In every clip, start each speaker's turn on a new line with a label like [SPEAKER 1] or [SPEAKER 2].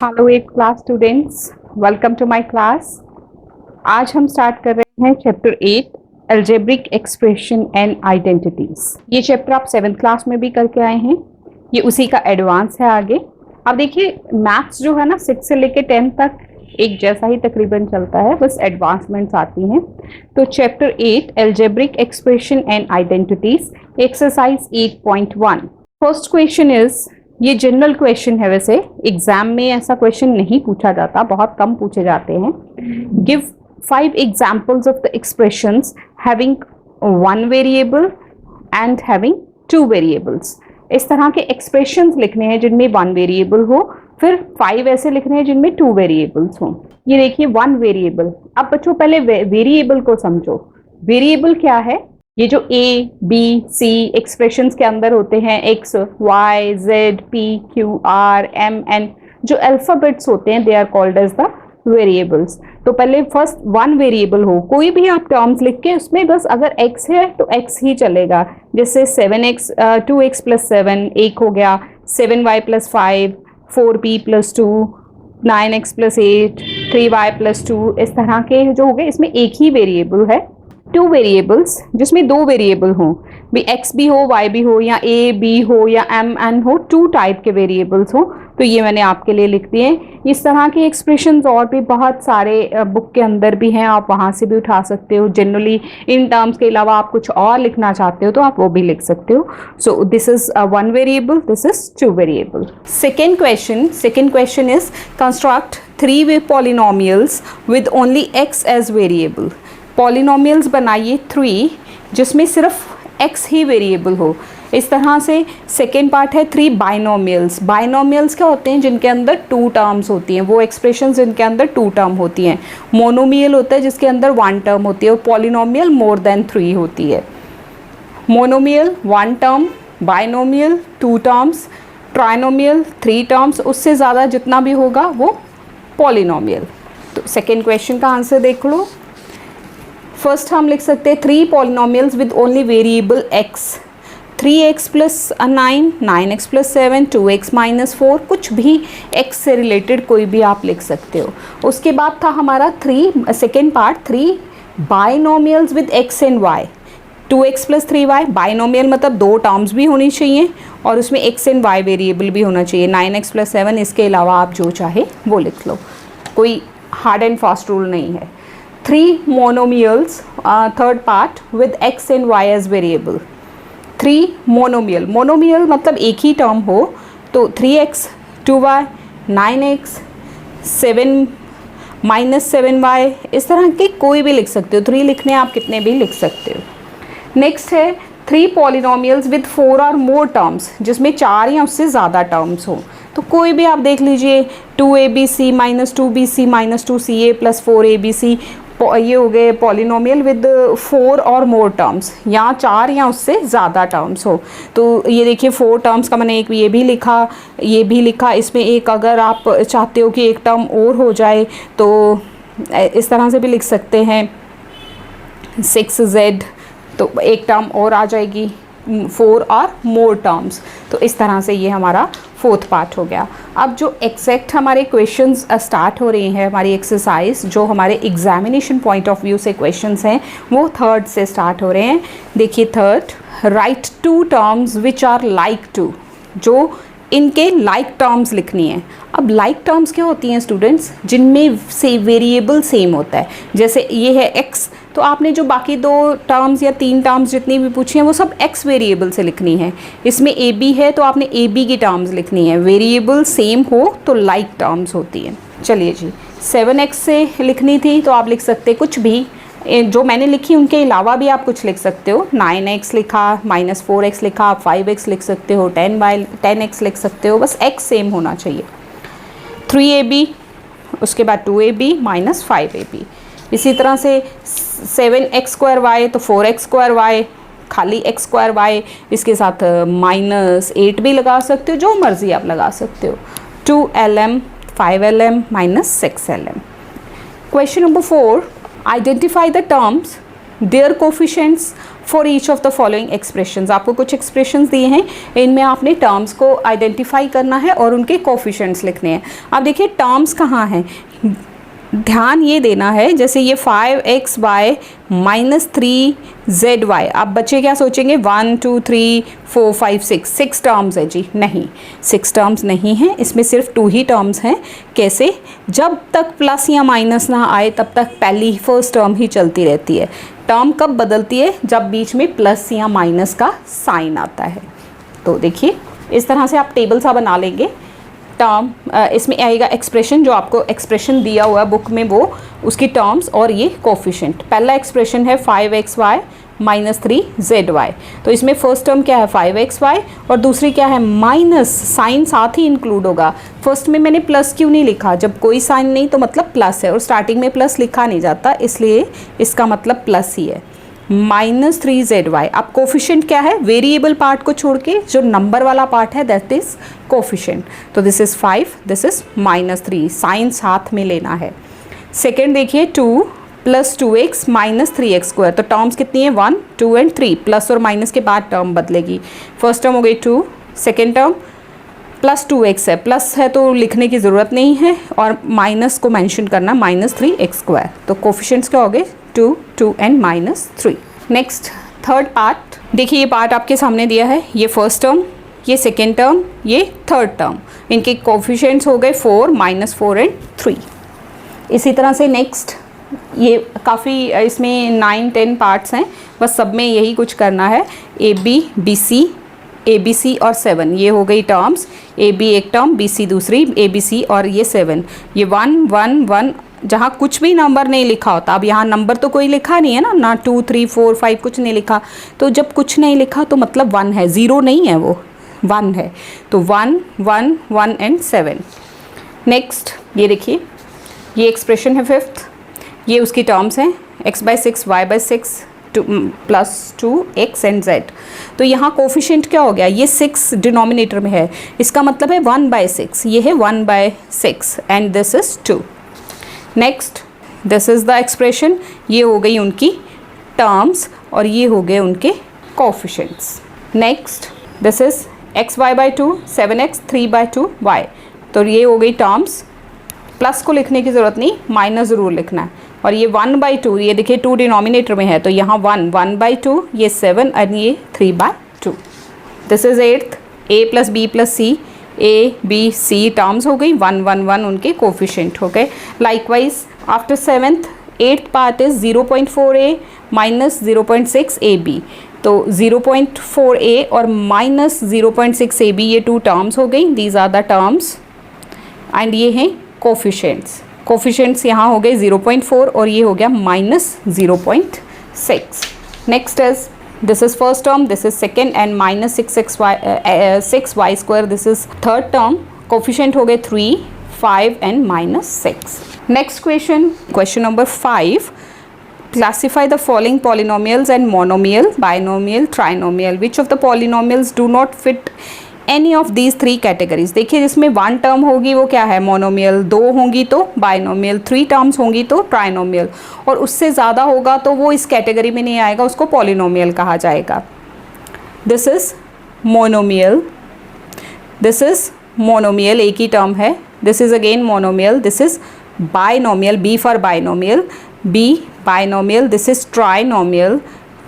[SPEAKER 1] Hello eight class students, welcome to my class. आज हम start कर रहे हैं chapter 8 algebraic expression and identities. ये चैप्टर आप 7th क्लास में भी करके आए हैं, ये उसी का एडवांस है आगे। अब देखिए मैथ्स जो है ना 6 से लेके 10 तक एक जैसा ही तकरीबन चलता है, बस एडवांसमेंट्स आती हैं। तो chapter 8 algebraic expression and identities, exercise 8.1। First question is, ये जनरल क्वेश्चन है, वैसे एग्जाम में ऐसा क्वेश्चन नहीं पूछा जाता, बहुत कम पूछे जाते हैं। Give 5 examples of the expressions having 1 variable and having 2 variables. इस तरह के एक्सप्रेशंस लिखने हैं जिनमें 1 वेरिएबल हो, फिर 5 ऐसे लिखने हैं जिनमें 2 वेरिएबल्स हों। ये देखिए 1 वेरिएबल। अब बच्चों पहले वेरिएबल को समझो। वेरिएबल क्या है? ये जो ए बी सी एक्सप्रेशंस के अंदर होते हैं, x y z p q r m n, जो अल्फाबेट्स होते हैं, they are called as the variables. तो पहले फर्स्ट 1 वेरिएबल हो, कोई भी आप टर्म्स लिख के उसमें बस अगर x है तो x ही चलेगा। जैसे 7x 2x + 7 1 हो गया, 7y + 5 4b + 2 9x + 8 3y + 2, इस तरह के जो हो गए, इसमें एक ही वेरिएबल है। 2 वेरिएबल्स जिसमें 2 वेरिएबल हो, भी x भी हो y भी हो, या a b हो या m n हो, 2 टाइप के वेरिएबल्स हो, तो ये मैंने आपके लिए लिख दिए। इस तरह के एक्सप्रेशंस और भी बहुत सारे बुक के अंदर भी हैं, आप वहाँ से भी उठा सकते हो। जनरली इन टर्म्स के अलावा आप कुछ और लिखना चाहते हो तो आप वो भी लिख सकते हो। So this is 1 variable, this is 2 variable. Second question is construct 3 वे polynomials with only x as variable. Polynomials बनाइए 3 जिसमें सिर्फ x ही वेरिएबल हो। इस तरह से सेकेंड पार्ट है 3 बाइनोमियल्स। बाइनोमियल्स क्या होते हैं? जिनके अंदर 2 टर्म्स होती हैं, वो एक्सप्रेशंस जिनके अंदर 2 टर्म होती हैं। मोनोमियल होता है जिसके अंदर 1 टर्म होती है, और पॉलिनोमियल मोर देन 3 होती है। Monomial 1 term, binomial 2 terms, trinomial 3 terms, उससे ज़्यादा जितना भी होगा वो पॉलिनोमियल। तो सेकेंड क्वेश्चन का आंसर देख लो। फर्स्ट हम लिख सकते हैं 3 polynomials with only variable x, 3x + 9 9x + 7 2x - 4, कुछ भी x से रिलेटेड कोई भी आप लिख सकते हो। उसके बाद था हमारा second part 3 binomials with x and y, 2x + 3y। Binomial मतलब 2 टर्म्स भी होनी चाहिए और उसमें x एंड y वेरिएबल भी होना चाहिए। 9x + 7, इसके अलावा आप जो चाहे वो लिख लो, कोई हार्ड एंड फास्ट रूल नहीं है। 3 monomials, third part with x and y as variable. 3 monomial मतलब एक ही टर्म हो, तो 3x 2y 9x 7 - 7y, इस तरह के कोई भी लिख सकते हो। 3 लिखने आप कितने भी लिख सकते हो। नेक्स्ट है 3 पॉलिनोमियल्स विद 4 और मोर टर्म्स, जिसमें 4 या उससे ज़्यादा टर्म्स हो। तो कोई भी आप देख लीजिए, 2abc - 2bc - 2ca + 4abc, ये हो गए पॉलिनोमियल विद 4 और मोर टर्म्स, या 4 या उससे ज़्यादा टर्म्स हो। तो ये देखिए 4 टर्म्स का मैंने एक ये भी लिखा, इसमें एक अगर आप चाहते हो कि एक टर्म और हो जाए तो इस तरह से भी लिख सकते हैं 6z, तो एक टर्म और आ जाएगी, 4 और मोर टर्म्स। तो इस तरह से ये हमारा 4th पार्ट हो गया। अब जो एग्जैक्ट हमारे क्वेश्चंस स्टार्ट हो रहे हैं, हमारी एक्सरसाइज जो हमारे एग्जामिनेशन पॉइंट ऑफ व्यू से क्वेश्चंस हैं, वो 3rd से स्टार्ट हो रहे हैं। देखिए 3rd, write 2 terms which are like to, जो इनके लाइक टर्म्स लिखनी है। अब लाइक टर्म्स क्या होती हैं स्टूडेंट्स? जिनमें से वेरिएबल सेम होता है। जैसे ये है x, तो आपने जो बाकी 2 टर्म्स या 3 टर्म्स जितनी भी पूछी हैं वो सब x वेरिएबल से लिखनी है। इसमें ab है तो आपने ab की टर्म्स लिखनी है। वेरिएबल सेम हो तो लाइक टर्म्स होती हैं। चलिए जी, 7x से लिखनी थी तो आप लिख सकते कुछ भी, जो मैंने लिखी उनके अलावा भी आप कुछ लिख सकते हो। 9x लिखा, -4x लिखा, आप 5x लिख सकते हो, 10x लिख सकते हो, बस x सेम होना चाहिए। 3ab, उसके बाद 2ab - 5ab। इसी तरह से 7x² तो 4x² खाली x², इसके साथ -8 भी लगा सकते हो, जो मर्ज़ी आप लगा सकते हो। 2lm 5lm - 6lm। Question number 4, identify the terms, their coefficients for each of the following expressions. आपको कुछ एक्सप्रेशंस दिए हैं, इनमें आपने टर्म्स को आइडेंटिफाई करना है और उनके कोफिशिएंट्स लिखने हैं। अब देखिए टर्म्स कहाँ हैं, ध्यान ये देना है, जैसे ये 5xy माइनस 3zy, आप बच्चे क्या सोचेंगे 1 2 3 4 5 6 टर्म्स है जी, नहीं 6 टर्म्स नहीं है, इसमें सिर्फ 2 ही टर्म्स हैं। कैसे, जब तक प्लस या माइनस ना आए तब तक पहली फर्स्ट टर्म ही चलती रहती है। टर्म कब बदलती है, जब बीच में प्लस या माइनस का साइन आता है। तो देखिए इस तरह से आप टेबल सा बना लेंगे। टर्म इसमें आएगा एक्सप्रेशन, जो आपको एक्सप्रेशन दिया हुआ है बुक में वो उसकी टर्म्स और ये कोफिशिएंट। पहला एक्सप्रेशन है 5xy माइनस 3zy, तो इसमें फर्स्ट टर्म क्या है 5xy और दूसरी क्या है माइनस, साइन साथ ही इंक्लूड होगा। फर्स्ट में मैंने प्लस क्यों नहीं लिखा, जब कोई साइन नहीं तो मतलब प्लस है, और स्टार्टिंग में प्लस लिखा नहीं जाता इसलिए इसका मतलब प्लस ही है। माइनस 3zy, अब कोफिशिएंट क्या है, वेरिएबल पार्ट को छोड़ के जो नंबर वाला पार्ट है दैट इज कोफिशिएंट। तो this is 5, this is minus 3, sign साथ में लेना है। सेकेंड देखिए 2 plus 2x minus 3x square, तो टर्म्स कितनी है 1 2 एंड 3, प्लस और माइनस के बाद टर्म बदलेगी। फर्स्ट टर्म हो गई 2, सेकेंड टर्म प्लस 2x है, प्लस है तो लिखने की ज़रूरत नहीं है और माइनस को मेंशन करना माइनस 3x स्क्वायर। तो कोफिशिएंट्स क्या हो गए 2 2 and minus 3। Next third part, देखिए ये पार्ट आपके सामने दिया है, ये फर्स्ट टर्म, ये सेकेंड टर्म, ये थर्ड टर्म, इनके कोफिशिएंट्स हो गए 4 माइनस 4 एंड 3। इसी तरह से नेक्स्ट ये काफ़ी इसमें 9 10 पार्ट्स हैं, बस सब में यही कुछ करना है। ABC और 7 ये हो गई टर्म्स, AB एक टर्म, BC दूसरी, ABC और ये 7, ये 1 1 1, जहाँ कुछ भी नंबर नहीं लिखा होता। अब यहाँ नंबर तो कोई लिखा नहीं है ना 2 3 4 5 कुछ नहीं लिखा, तो जब कुछ नहीं लिखा तो मतलब 1 है, 0 नहीं है, वो 1 है। तो 1 1 1 एंड 7। नेक्स्ट ये देखिए ये एक्सप्रेशन है फिफ्थ, ये उसकी टर्म्स हैं x/6 y/6 plus 2x and z। तो यहाँ कोफिशिएंट क्या हो गया, ये 6 डिनोमिनेटर में है, इसका मतलब है 1/6, ये है 1/6 and this is 2। Next this is the expression, ये हो गई उनकी टर्म्स और ये हो गए उनके coefficients. Next this is xy/2 7x 3/2y, तो ये हो गई टर्म्स, प्लस को लिखने की ज़रूरत नहीं, माइनस ज़रूर लिखना है। और ये 1/2, ये देखिए 2 डिनोमिनेटर में है तो यहाँ 1/2, ये 7 और ये 3/2। This is 8th a + b + c, a b c terms हो गई, 1 1 1 उनके कोफिशिएंट हो गए। Likewise after 7th 8th part is 0.4a minus 0.6 ab, तो 0.4a और माइनस 0.6 ab ये 2 टर्म्स हो गई, these are the terms and ये हैं कोफिशिएंट्स। कोफिशिएंट्स यहाँ हो गए 0.4 और ये हो गया minus 0.6। Next is this is first term, this is second and minus 6y square, this is third term. Coefficient हो गए 3 5 and minus 6। Next question number 5, classify the following polynomials and monomial, binomial, trinomial. Which of the polynomials do not fit any of these 3 categories? देखिए जिसमें 1 term होगी वो क्या है monomial, 2 होंगी तो बाइनोमियल, 3 टर्म्स होंगी तो ट्राइनोमियल, और उससे ज़्यादा होगा तो वो इस कैटेगरी में नहीं आएगा, उसको पॉलिनोमियल कहा जाएगा। This is monomial, this is monomial, एक ही टर्म है। This is again monomial, this is binomial, B for binomial, B binomial, this is trinomial,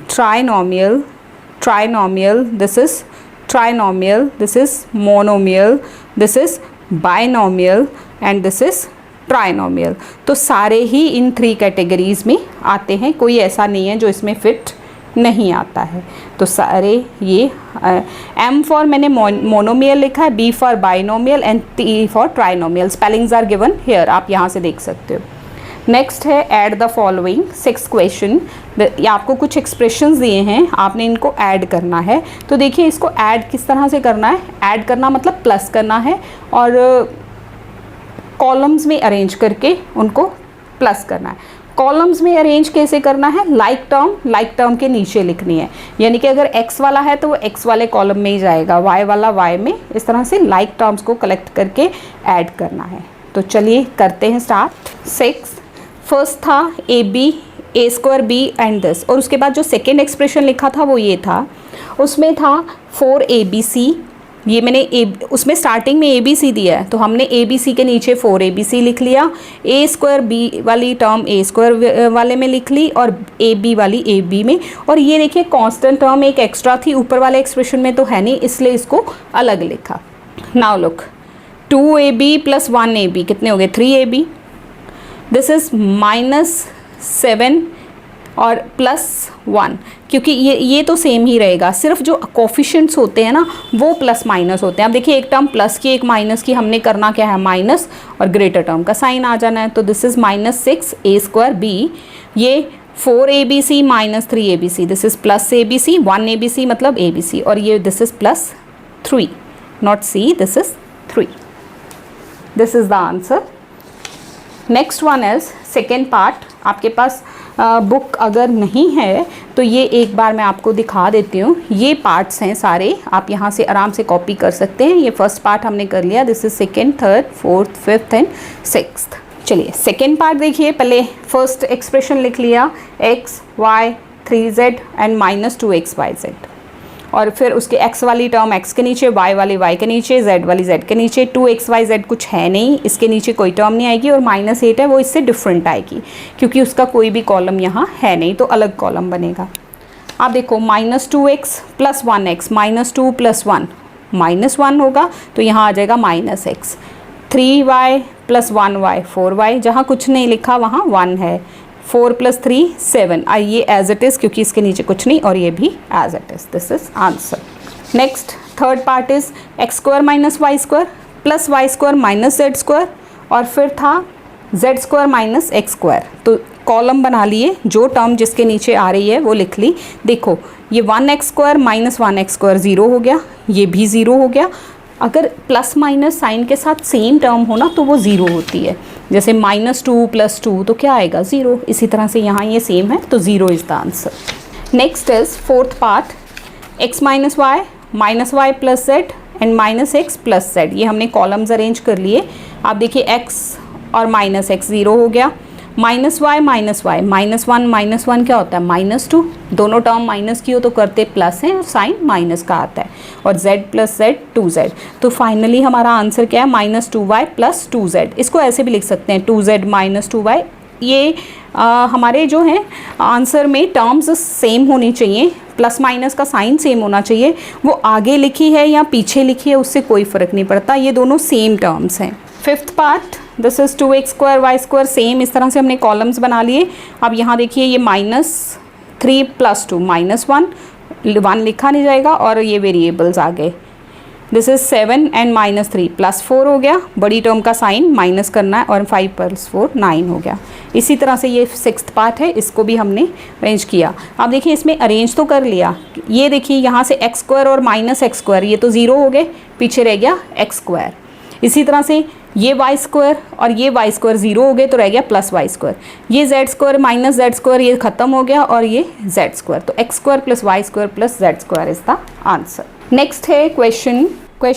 [SPEAKER 1] trinomial, trinomial, this is trinomial, this is monomial, this is binomial and this is trinomial। तो सारे ही इन 3 categories में आते हैं, कोई ऐसा नहीं है जो इसमें फिट नहीं आता है। तो सारे ये M फॉर मैंने मोनोमियल लिखा है, B for binomial and T for trinomial. Spellings are given here, आप यहाँ से देख सकते हो। नेक्स्ट है add the following, 6th question. आपको कुछ एक्सप्रेशंस दिए हैं, आपने इनको ऐड करना है। तो देखिए इसको ऐड किस तरह से करना है, ऐड करना मतलब प्लस करना है और कॉलम्स में अरेंज करके उनको प्लस करना है। कॉलम्स में अरेंज कैसे करना है, लाइक टर्म के नीचे लिखनी है, यानी कि अगर x वाला है तो वो x वाले कॉलम में ही जाएगा, y वाला y में, इस तरह से लाइक टर्म्स को कलेक्ट करके ऐड करना है। तो चलिए करते हैं स्टार्ट। 6 फर्स्ट था AB A square B and this, और उसके बाद जो सेकेंड एक्सप्रेशन लिखा था वो ये था, उसमें था 4ABC, ये मैंने उसमें स्टार्टिंग में ABC दिया है तो हमने ABC के नीचे 4ABC लिख लिया, ए स्क्वायर बी वाली टर्म ए स्क्वायर वाले में लिख ली और AB वाली AB में, और ये देखिए कांस्टेंट टर्म एक एक्स्ट्रा थी ऊपर वाले एक्सप्रेशन में तो है नहीं, इसलिए इसको अलग लिखा। Now look 2AB plus 1AB कितने हो गए 3AB, दिस इज -7 और +1, क्योंकि ये तो सेम ही रहेगा, सिर्फ जो कोफिशिएंट्स होते हैं ना वो प्लस माइनस होते हैं। अब देखिए एक टर्म प्लस की एक माइनस की, हमने करना क्या है माइनस, और ग्रेटर टर्म का साइन आ जाना है, तो this is -6 A square B, ये 4ABC minus 3ABC, this is +ABC, 1ABC मतलब ABC, और ये this is +3, not C, this is 3, this is the answer. Next one is second part. आपके पास बुक अगर नहीं है तो ये एक बार मैं आपको दिखा देती हूँ, ये पार्ट्स हैं सारे, आप यहाँ से आराम से कॉपी कर सकते हैं। ये फर्स्ट पार्ट हमने कर लिया, this is second, third, fourth, fifth and sixth. चलिए सेकेंड पार्ट देखिए, पहले फर्स्ट एक्सप्रेशन लिख लिया x, y, 3z and -2xyz, और फिर उसके x वाली टर्म x के नीचे, y वाली y के नीचे, z वाली z के नीचे, 2xyz कुछ है नहीं, इसके नीचे कोई टर्म नहीं आएगी, और -8 है वो इससे डिफरेंट आएगी क्योंकि उसका कोई भी कॉलम यहाँ है नहीं, तो अलग कॉलम बनेगा। आप देखो -2x + 1x, -2 + 1 -1 होगा, तो यहाँ आ जाएगा -x, 3y + 1y 4y, जहाँ कुछ नहीं लिखा वहाँ 1 है, 4 + 3 7, ये एज इट इज़ क्योंकि इसके नीचे कुछ नहीं, और ये भी as it is, this is answer. Next third part is x² - y² + y² - z², और फिर था z² - x², तो कॉलम बना लिए, जो टर्म जिसके नीचे आ रही है वो लिख ली। देखो ये 1x² - 1x² 0 हो गया, ये भी 0 हो गया। अगर प्लस माइनस साइन के साथ सेम टर्म हो ना तो वो 0 होती है, जैसे -2 + 2 तो क्या आएगा 0, इसी तरह से यहाँ ये सेम है तो 0 is the answer. Next is fourth part, x - y -y + z and -x + z, ये हमने कॉलम्स अरेंज कर लिए। आप देखिए x और -x 0 हो गया, -y -1 क्या होता है -2, दोनों टर्म माइनस की हो तो करते प्लस हैं और साइन माइनस का आता है, और z + z 2z, तो फाइनली हमारा आंसर क्या है -2y + 2z। इसको ऐसे भी लिख सकते हैं 2z - 2y। ये हमारे जो हैं आंसर में टर्म्स सेम होनी चाहिए, प्लस माइनस का साइन सेम होना चाहिए, वो आगे लिखी है या पीछे लिखी है उससे कोई फ़र्क नहीं पड़ता, ये दोनों सेम टर्म्स हैं। Fifth part, this is 2x² y² same, इस तरह से हमने कॉलम्स बना लिए। अब यहाँ देखिए ये -3 + 2 -1 लिखा नहीं जाएगा, और ये वेरिएबल्स आ गए, दिस इज़ 7 एंड -3 +4 हो गया, बड़ी टर्म का साइन माइनस करना है, और 5 + 4 9 हो गया। इसी तरह से ये सिक्स्थ पार्ट है, इसको भी हमने अरेंज किया। अब देखिए इसमें अरेंज तो कर लिया, ये देखिए यहाँ से x² और -x², ये तो 0 हो गए, पीछे रह गया x²। इसी तरह से ये y² और ये y² 0 हो गए तो रह गया +y², ये z² - z² ये ख़त्म हो गया, और ये z², तो x² + y² + z² is the answer. Next है क्वेश्चन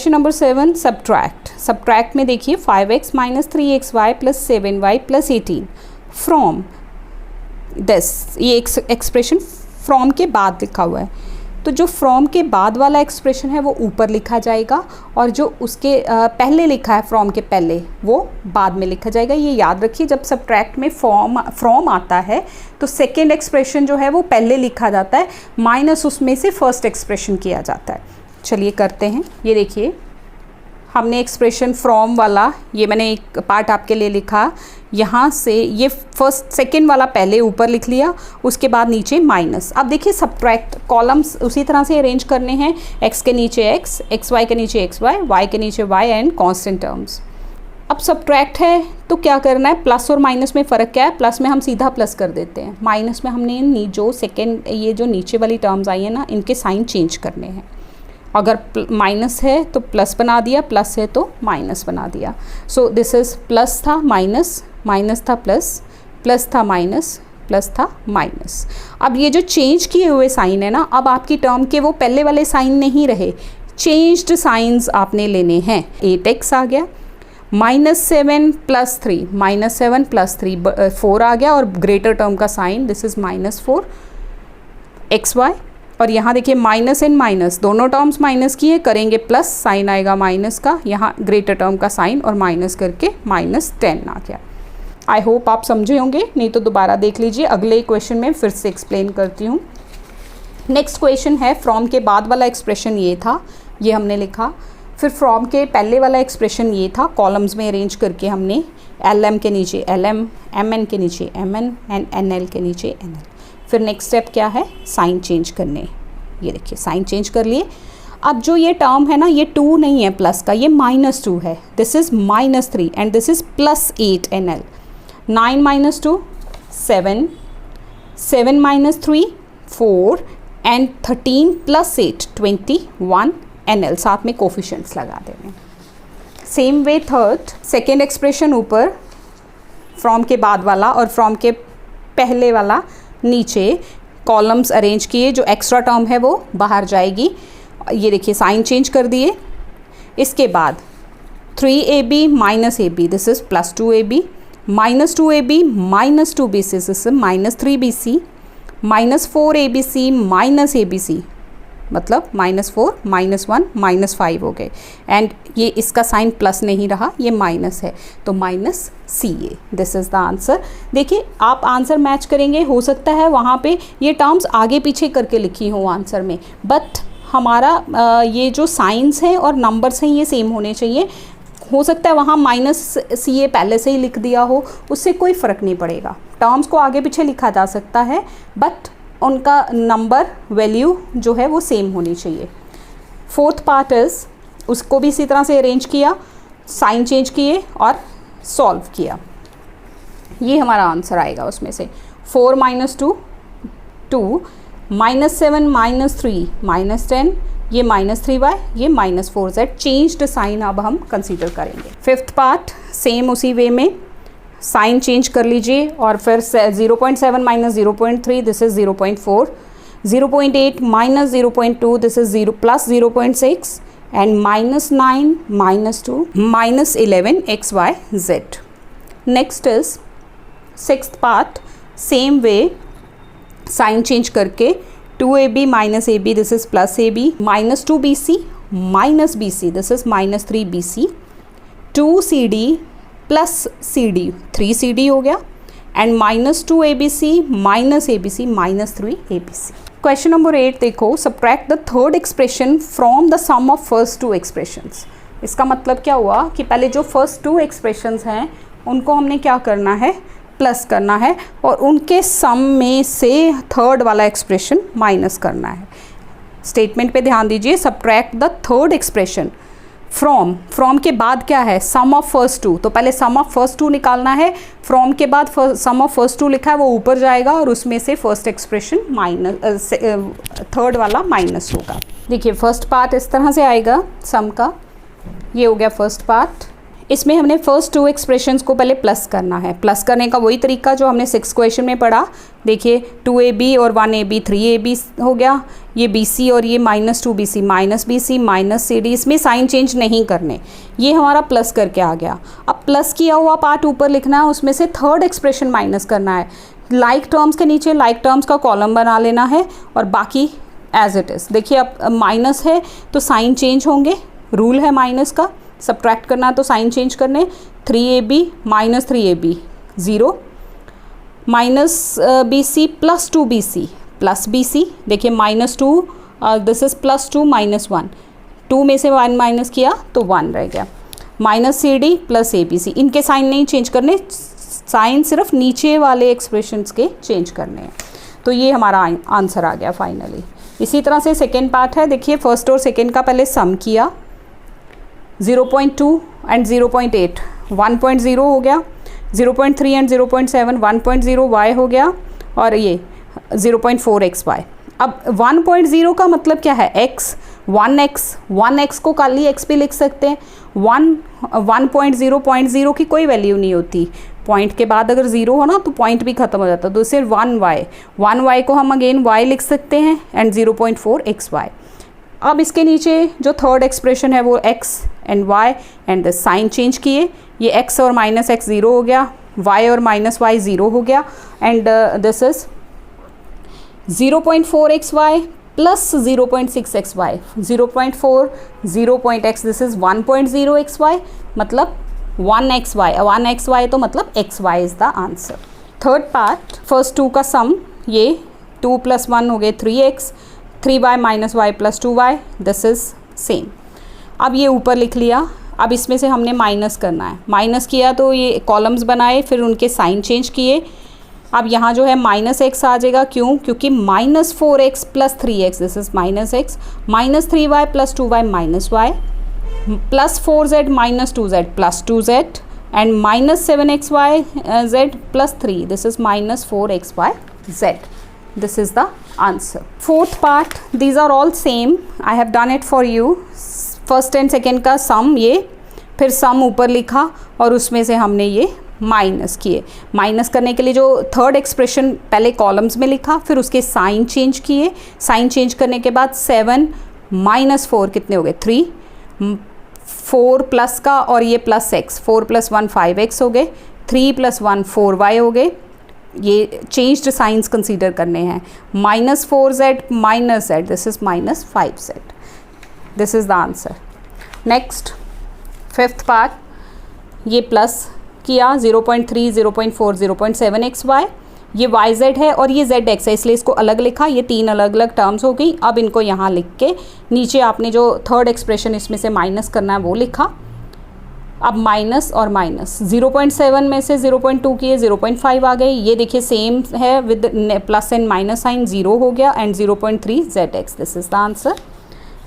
[SPEAKER 1] नंबर 7, सब्ट्रैक्ट में देखिए 5x - 3xy + 7y + 18 from this, ये एक्सप्रेशन फ्रॉम के बाद लिखा हुआ है, तो जो फ्रॉम के बाद वाला एक्सप्रेशन है वो ऊपर लिखा जाएगा, और जो उसके पहले लिखा है फ्रॉम के पहले वो बाद में लिखा जाएगा। ये याद रखिए, जब सब्ट्रैक्ट में फ्रॉम आता है तो सेकेंड एक्सप्रेशन जो है वो पहले लिखा जाता है, माइनस उसमें से फर्स्ट एक्सप्रेशन किया जाता है। चलिए करते हैं, ये देखिए हमने एक्सप्रेशन फ्रॉम वाला, ये मैंने एक पार्ट आपके लिए लिखा, यहाँ से ये सेकेंड वाला पहले ऊपर लिख लिया, उसके बाद नीचे माइनस। अब देखिए सब्ट्रैक्ट कॉलम्स उसी तरह से अरेंज करने हैं, x के नीचे x, xy के नीचे xy, y के नीचे y एंड कांस्टेंट टर्म्स। अब सब्ट्रैक्ट है तो क्या करना है, प्लस और माइनस में फ़र्क क्या है, प्लस में हम सीधा प्लस कर देते हैं, माइनस में हमने जो सेकेंड ये जो नीचे वाली टर्म्स आई हैं ना इनके साइन चेंज करने हैं। अगर माइनस है तो प्लस बना दिया, प्लस है तो माइनस बना दिया। सो दिस इज़ प्लस था माइनस, माइनस था प्लस, प्लस था माइनस, प्लस था माइनस। अब ये जो चेंज किए हुए साइन है ना, अब आपकी टर्म के वो पहले वाले साइन नहीं रहे, चेंज्ड साइंस आपने लेने हैं। 8x आ गया, -7 + 3, -7 + 3 4 आ गया और ग्रेटर टर्म का साइन, दिस इज़ -4 xy। और यहाँ देखिए माइनस एंड माइनस दोनों टर्म्स माइनस किए, करेंगे प्लस, साइन आएगा माइनस का, यहाँ ग्रेटर टर्म का साइन और माइनस करके -10 आ गया। आई होप आप समझे होंगे, नहीं तो दोबारा देख लीजिए, अगले क्वेश्चन में फिर से एक्सप्लेन करती हूँ। नेक्स्ट क्वेश्चन है, फ्रॉम के बाद वाला एक्सप्रेशन ये था, ये हमने लिखा। फिर फ्रॉम के पहले वाला एक्सप्रेशन ये था, कॉलम्स में अरेंज करके हमने LM के नीचे LM, MN के नीचे MN एंड NL के नीचे NL। फिर नेक्स्ट स्टेप क्या है, साइन चेंज करने। ये देखिए साइन चेंज कर लिए। अब जो ये टर्म है ना, ये 2 नहीं है प्लस का, ये -2 है, this is -3 and this is +8 NL। 9 - 2 7, 7 - 3 4 and 13 + 8 21 NL, साथ में कोफिशिएंट्स लगा देंगे। Same way third second expression ऊपर फ्रॉम के बाद वाला और फ्रॉम के पहले वाला नीचे कॉलम्स अरेंज किए, जो एक्स्ट्रा टर्म है वो बाहर जाएगी। ये देखिए साइन चेंज कर दिए। इसके बाद 3AB - AB, this is +2AB, -2AB - 2BC, this is -3BC, -4ABC - ABC, मतलब -4 -1 -5 हो गए। एंड ये इसका साइन प्लस नहीं रहा, ये माइनस है, तो -CA, this is the answer. देखिए आप आंसर मैच करेंगे, हो सकता है वहाँ पे ये टर्म्स आगे पीछे करके लिखी हो आंसर में, बट हमारा ये जो साइंस हैं और नंबर्स हैं ये सेम होने चाहिए। हो सकता है वहाँ -CA पहले से ही लिख दिया हो, उससे कोई फ़र्क नहीं पड़ेगा। टर्म्स को आगे पीछे लिखा जा सकता है, बट उनका नंबर वैल्यू जो है वो सेम होनी चाहिए। फोर्थ पार्ट इज़, उसको भी इसी तरह से अरेंज किया, साइन चेंज किए और सॉल्व किया। ये हमारा आंसर आएगा उसमें से 4 - 2 2, -7 - 3 -10, ये -3y, ये -4z। चेंज्ड साइन अब हम कंसीडर करेंगे। फिफ्थ पार्ट सेम उसी वे में साइन चेंज कर लीजिए और फिर 0.7 - 0.3, this is 0.4, 0.8 - 0.2, this is 0 + 0.6 and -9 - 2 -11 xy z। Next is sixth part, same way sign change करके 2AB - AB, this is +AB, -2BC - BC, this is -3BC, 2CD + CD, 3CD हो गया, and -2ABC - ABC -3ABC। Question number 8 देखो, subtract the third expression from the sum of first 2 expressions. इसका मतलब क्या हुआ कि पहले जो फर्स्ट 2 एक्सप्रेशंस हैं उनको हमने क्या करना है, प्लस करना है, और उनके सम में से थर्ड वाला एक्सप्रेशन माइनस करना है। स्टेटमेंट पे ध्यान दीजिए, subtract the third expression from के बाद क्या है, सम ऑफ फर्स्ट 2, तो पहले सम ऑफ फर्स्ट 2 निकालना है। फ्रॉम के बाद सम ऑफ फर्स्ट 2 लिखा है वो ऊपर जाएगा और उसमें से फर्स्ट एक्सप्रेशन माइनस, थर्ड वाला माइनस होगा। देखिए फर्स्ट पार्ट इस तरह से आएगा सम का, ये हो गया फर्स्ट पार्ट। इसमें हमने फर्स्ट 2 एक्सप्रेशंस को पहले प्लस करना है। प्लस करने का वही तरीका जो हमने 6 क्वेश्चन में पढ़ा। देखिए 2AB और 1AB 3AB हो गया, ये BC और ये -2BC -BC -CD, इसमें साइन चेंज नहीं करने, ये हमारा प्लस करके आ गया। अब प्लस किया हुआ पार्ट ऊपर लिखना है, उसमें से थर्ड एक्सप्रेशन माइनस करना है। लाइक टर्म्स के नीचे लाइक टर्म्स का कॉलम बना लेना है और बाकी एज इट इज़। देखिए अब माइनस है तो साइन चेंज होंगे, रूल है माइनस का, सब्ट्रैक्ट करना तो साइन चेंज करने। 3AB - 3AB 0, -BC + 2BC + BC, देखिए -2, दिस इज़ +2 -1, 2 में से 1 माइनस किया तो 1 रह गया, -CD + ABC। इनके साइन नहीं चेंज करने, साइन सिर्फ नीचे वाले एक्सप्रेशंस के चेंज करने हैं। तो ये हमारा आंसर आ गया फाइनली। इसी तरह से सेकेंड पार्ट है, देखिए फर्स्ट और सेकेंड का पहले सम किया, 0.2 एंड 0.8 1.0 हो गया, 0.3 एंड 0.7 1.0 y हो गया, और ये 0.4 xy। अब 1.0 का मतलब क्या है, x, 1x को खाली x भी लिख सकते हैं। 1.0 की कोई वैल्यू नहीं होती, पॉइंट के बाद अगर 0 हो ना तो पॉइंट भी खत्म हो जाता है, तो सिर्फ 1y को हम अगेन y लिख सकते हैं, एंड 0.4 xy। अब इसके नीचे जो थर्ड एक्सप्रेशन है वो x and y and the sign change किए, ये x और माइनस x 0 हो गया, y और माइनस y 0 हो गया and this is 0.4xy plus 0.6xy, 0.4 0.x this is 1.0xy मतलब 1xy तो मतलब xy is the answer. Third part, first 2 का सम, ये 2 + 1 हो गए 3x, 3y - y + 2y, this is same. अब ये ऊपर लिख लिया, अब इसमें से हमने माइनस करना है, माइनस किया तो ये कॉलम्स बनाए, फिर उनके साइन चेंज किए। अब यहाँ जो है -x आ जाएगा, क्यों? क्योंकि -4x + 3x this is -x, -3y + 2y -y, +4z - 2z + 2z and -7xy z + 3 this is -4xy z. This is the answer. Fourth part, these are all same, I have done it for you. First and second का सम, ये फिर सम ऊपर लिखा और उसमें से हमने ये माइनस किए। माइनस करने के लिए जो थर्ड एक्सप्रेशन पहले कॉलम्स में लिखा, फिर उसके साइन चेंज किए, साइन चेंज करने के बाद 7 - 4 कितने हो गए 3, 4 प्लस का और ये प्लस x, 4 + 1 5x हो गए, 3 + 1 4y हो गए, ये चेंज्ड साइंस कंसीडर करने हैं, -4z - z this is -5z, this is the answer. Next fifth part, ये प्लस किया 0.3 0.4 0.7xy, ये yz है और ये zx है इसलिए इसको अलग लिखा, ये 3 अलग अलग टर्म्स हो गई। अब इनको यहाँ लिख के नीचे आपने जो थर्ड एक्सप्रेशन इसमें से माइनस करना है वो लिखा। अब माइनस और माइनस, 0.7 में से 0.2 किए 0.5 आ गए, ये देखिए सेम है with plus and minus sign, 0 हो गया and 0.3 zx, this is the answer.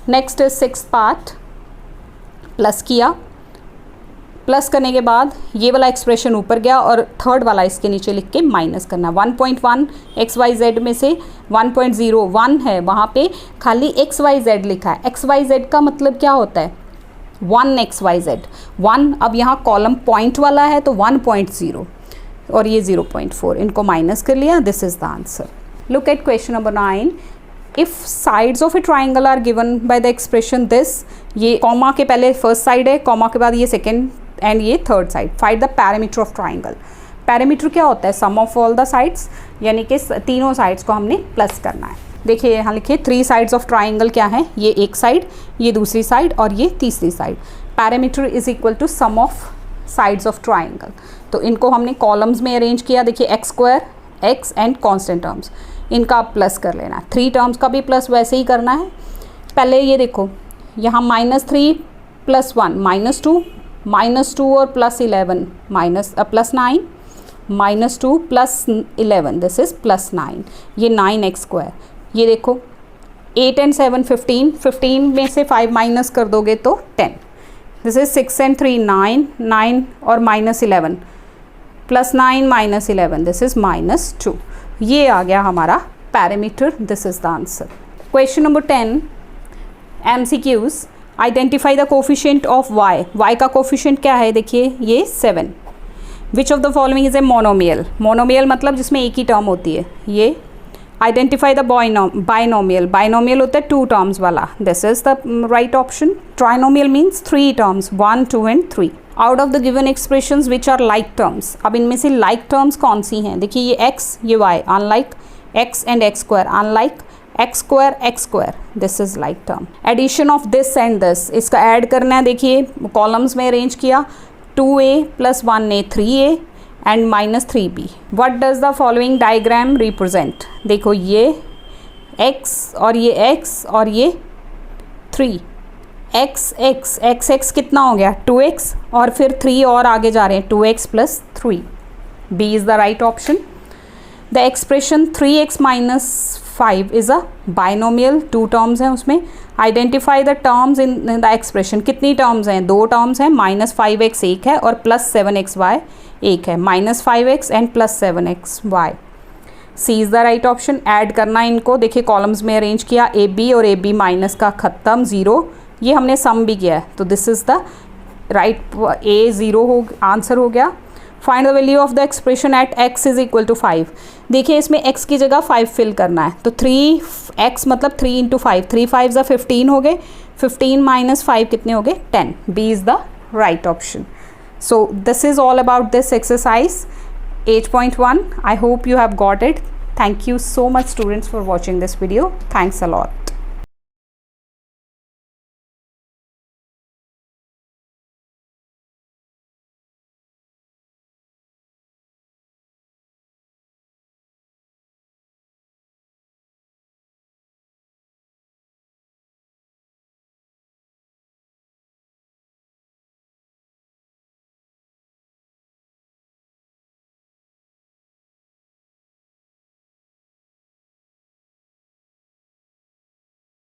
[SPEAKER 1] Next is sixth part, plus किया, प्लस करने के बाद ये वाला एक्सप्रेशन ऊपर गया और थर्ड वाला इसके नीचे लिख के माइनस करना। 1.1 XYZ में से 1.01 है, वहाँ पे खाली XYZ लिखा है। XYZ का मतलब क्या होता है? 1 XYZ 1। अब यहाँ कॉलम पॉइंट वाला है तो 1.0 और ये 0.4, इनको माइनस कर लिया, this is the answer. Look at question number 9। If sides of a triangle are given by the expression this, ये कॉमा के पहले फर्स्ट साइड है, कॉमा के बाद ये सेकेंड एंड ये third side. Find the parameter of triangle. Parameter क्या होता है? Sum of all the sides, यानी कि तीनों साइड्स को हमने प्लस करना है। देखिए यहाँ लिखिए 3 साइड्स ऑफ ट्राइंगल क्या है, ये एक साइड, ये दूसरी साइड और ये तीसरी side. Parameter is equal to sum of sides of triangle. तो इनको हमने कॉलम्स में अरेंज किया, देखिए x² x and constant terms, इनका आप प्लस कर लेना है। 3 टर्म्स का भी प्लस वैसे ही करना है। पहले ये देखो यहाँ -3 + 1 -2 और +11 +9 -2 +11 दिस इज +9, ये 9x²। ये देखो 8 and 7 15 में से 5 माइनस कर दोगे तो 10, दिस इज 6 and 3 9 और -11 +9 -11 दिस इज -2। ये आ गया हमारा parameter, this is the answer. Question number 10 MCQs। Identify the coefficient of y का कोफिशिएंट क्या है? देखिए ये 7। Which of the following is a monomial? Monomial मतलब जिसमें एक ही टर्म होती है। ये आइडेंटिफाई द बाइनोमियल। बाइनोमियल होता है 2 टर्म्स वाला, this is the right option. Trinomial means 3 terms 1 2 and 3। Out of the given expressions which are like terms. अब इनमें से लाइक टर्म्स कौन सी हैं? देखिए ये x ये y unlike, x and x² unlike, x² this is like term. Addition of this and this, इसका add करना है। देखिए कॉलम्स में अरेंज किया, 2a + 1a 3a and -3b। What does the following diagram represent? देखो ये x और ये x और ये 3, x कितना हो गया 2x और फिर 3 और आगे जा रहे हैं 2x + 3, b is the right option. The expression 3x - 5 is a binomial, 2 terms हैं उसमें। Identify the terms in the expression. कितनी टर्म्स हैं? 2 टर्म्स हैं, -5x एक है और +7xy एक है, -5x and +7xy। C is the right option. Add करना इनको, देखिए कॉलम्स में अरेंज किया, AB और AB माइनस का ख़त्म 0, ये हमने सम भी किया है तो this is the right, A 0 हो आंसर हो गया। Find the value of the expression at x is equal to 5। देखिए इसमें x की जगह 5 फिल करना है, तो 3x मतलब 3 इंटू 5, 3 5 ज़ा 15 हो गए, 15 माइनस 5 कितने हो गए 10। B is the right option. So this is all about this exercise 8.1. I hope you have got it. Thank you so much students for watching this video. Thanks a lot.